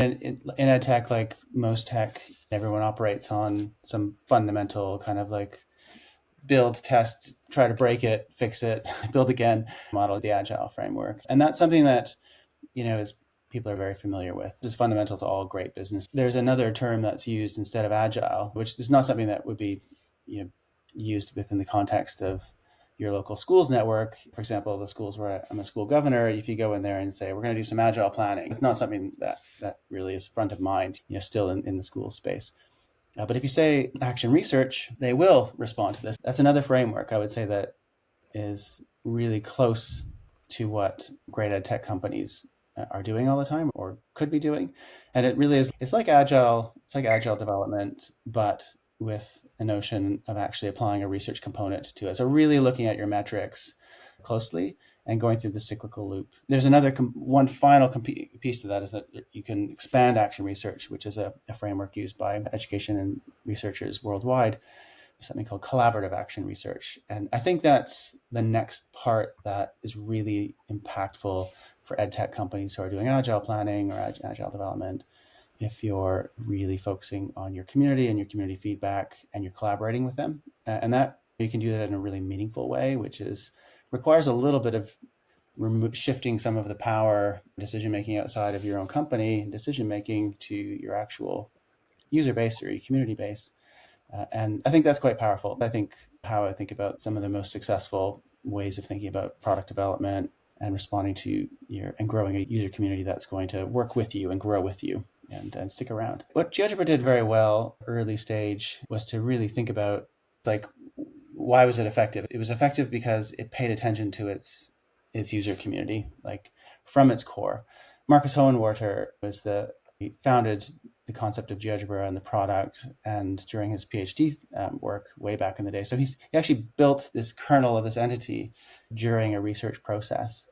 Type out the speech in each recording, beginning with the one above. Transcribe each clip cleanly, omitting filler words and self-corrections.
And in edtech, like most tech, everyone operates on some fundamental kind of like build, test, try to break it, fix it, build again model, the agile framework. And that's something that, is people are very familiar with. This is fundamental to all great business. There's another term that's used instead of agile, which is not something that would be used within the context of your local schools network. For example, the schools where I'm a school governor, if you go in there and say, we're going to do some agile planning, it's not something that really is front of mind, still in the school space. But if you say action research, they will respond to this. That's another framework I would say that is really close to what great ed tech companies are doing all the time or could be doing. And it really is, it's like agile development, but with a notion of actually applying a research component to it. So really looking at your metrics closely and going through the cyclical loop. There's one final piece to that is that you can expand action research, which is a framework used by education and researchers worldwide, something called collaborative action research. And I think that's the next part that is really impactful for ed tech companies who are doing agile planning or agile development. If you're really focusing on your community and your community feedback and you're collaborating with them, and that you can do that in a really meaningful way, which requires a little bit of shifting some of the power decision making outside of your own company decision making to your actual user base or your community base. And I think that's quite powerful. I think how I think about some of the most successful ways of thinking about product development and responding to and growing a user community that's going to work with you and grow with you and stick around. What GeoGebra did very well early stage was to really think about, like, why was it effective? It was effective because it paid attention to its user community, like from its core. Marcus Hohenwarter he founded the concept of GeoGebra and the product, and during his PhD work way back in the day. So he actually built this kernel of this entity during a research process.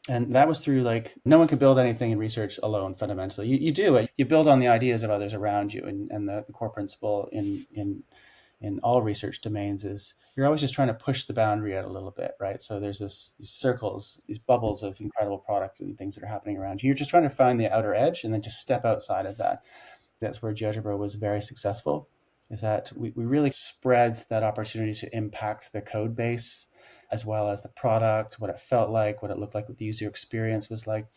And that was through, like, no one could build anything in research alone, fundamentally. You do it. You build on the ideas of others around you. And the core principle in all research domains is you're always just trying to push the boundary out a little bit, right? So there's these circles, these bubbles of incredible products and things that are happening around you. You're just trying to find the outer edge and then just step outside of that. That's where GeoGebra was very successful, is that we really spread that opportunity to impact the code base as well as the product, what it felt like, what it looked like, what the user experience was like.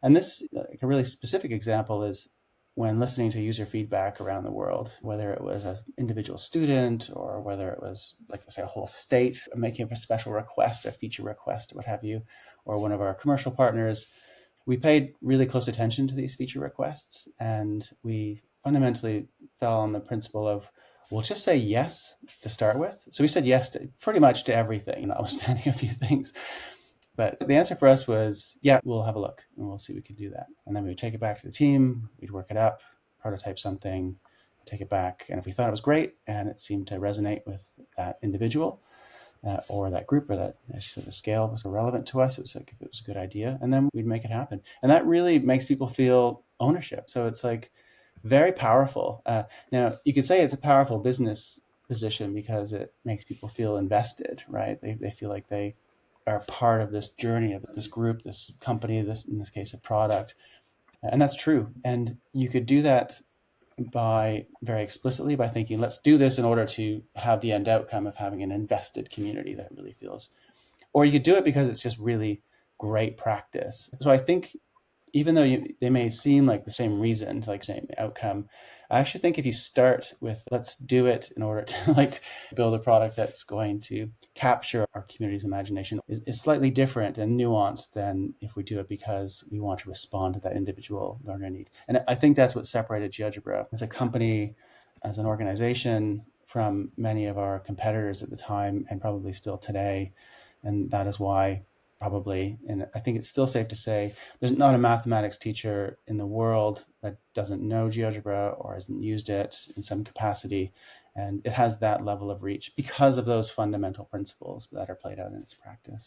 And this, like, a really specific example is when listening to user feedback around the world, whether it was an individual student or whether it was, like, say, a whole state making a special request, a feature request, what have you, or one of our commercial partners, we paid really close attention to these feature requests, and we fundamentally fell on the principle of, we'll just say yes to start with. So we said yes to pretty much to everything, notwithstanding a few things. But the answer for us was, yeah, we'll have a look and we'll see if we can do that. And then we would take it back to the team, we'd work it up, prototype something, take it back. And if we thought it was great and it seemed to resonate with that individual or that group, or that, as you said, the scale was relevant to us, it was like, if it was a good idea, and then we'd make it happen. And that really makes people feel ownership. So it's like very powerful. Now, you could say it's a powerful business position because it makes people feel invested, right? They feel like they are part of this journey of this group, this company, this, in this case, a product. And that's true. And you could do that by very explicitly by thinking, let's do this in order to have the end outcome of having an invested community that really feels, or you could do it because it's just really great practice. So I think even though they may seem like the same reasons, like same outcome, I actually think if you start with, let's do it in order to, like, build a product that's going to capture our community's imagination, is slightly different and nuanced than if we do it because we want to respond to that individual learner need. And I think that's what separated GeoGebra as a company, as an organization, from many of our competitors at the time, and probably still today. And that is why, probably, and I think it's still safe to say, there's not a mathematics teacher in the world that doesn't know GeoGebra or hasn't used it in some capacity. And it has that level of reach because of those fundamental principles that are played out in its practice.